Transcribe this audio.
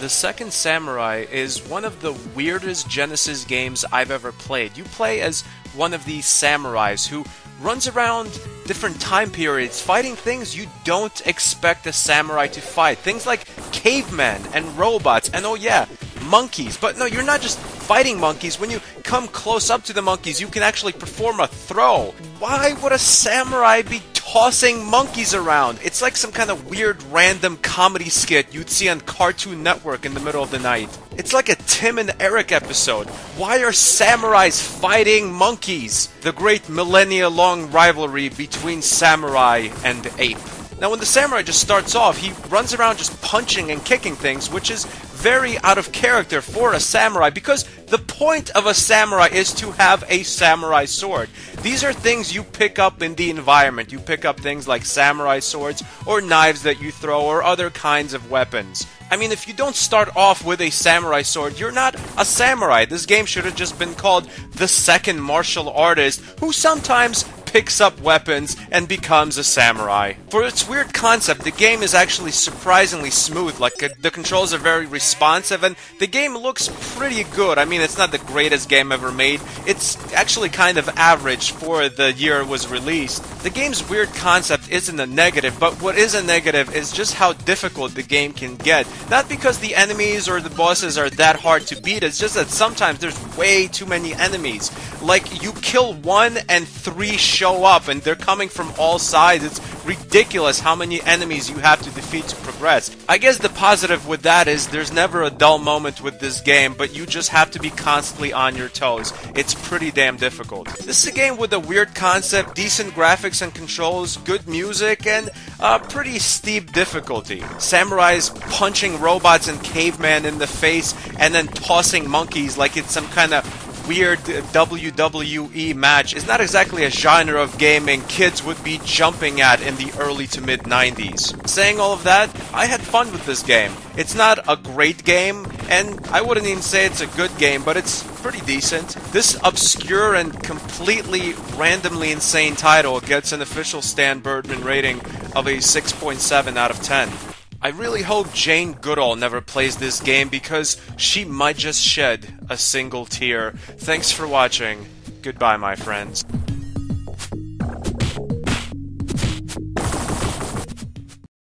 The Second Samurai is one of the weirdest Genesis games I've ever played. You play as one of these samurais who runs around different time periods fighting things you don't expect a samurai to fight. Things like cavemen and robots and, oh yeah, monkeys. But no, you're not just fighting monkeys. When you come close up to the monkeys, you can actually perform a throw. Why would a samurai be tossing monkeys around? It's like some kind of weird random comedy skit you'd see on Cartoon Network in the middle of the night. It's like a Tim and Eric episode. Why are samurais fighting monkeys? The great millennia-long rivalry between samurai and ape. Now, when the samurai just starts off, he runs around just punching and kicking things, which is very out of character for a samurai, because the point of a samurai is to have a samurai sword. These are things you pick up in the environment. You pick up things like samurai swords, or knives that you throw, or other kinds of weapons. I mean, if you don't start off with a samurai sword, you're not a samurai. This game should have just been called The Second Martial Artist, who sometimes picks up weapons and becomes a samurai. For its weird concept, the game is actually surprisingly smooth. Like, the controls are very responsive, and the game looks pretty good. I mean, it's not the greatest game ever made. It's actually kind of average for the year it was released. The game's weird concept isn't a negative, but what is a negative is just how difficult the game can get. Not because the enemies or the bosses are that hard to beat, it's just that sometimes there's way too many enemies. Like, you kill one and three show up, and they're coming from all sides. It's ridiculous how many enemies you have to defeat to progress. I guess the positive with that is there's never a dull moment with this game, but you just have to be constantly on your toes. It's pretty damn difficult. This is a game with a weird concept, decent graphics and controls, good music, and a pretty steep difficulty. Samurais punching robots and cavemen in the face and then tossing monkeys like it's some kind of weird WWE match is not exactly a genre of gaming kids would be jumping at in the early to mid 90s. Saying all of that, I had fun with this game. It's not a great game, and I wouldn't even say it's a good game, but it's pretty decent. This obscure and completely randomly insane title gets an official stanburdman rating of a 6.7 out of 10. I really hope Jane Goodall never plays this game because she might just shed a single tear. Thanks for watching. Goodbye, my friends.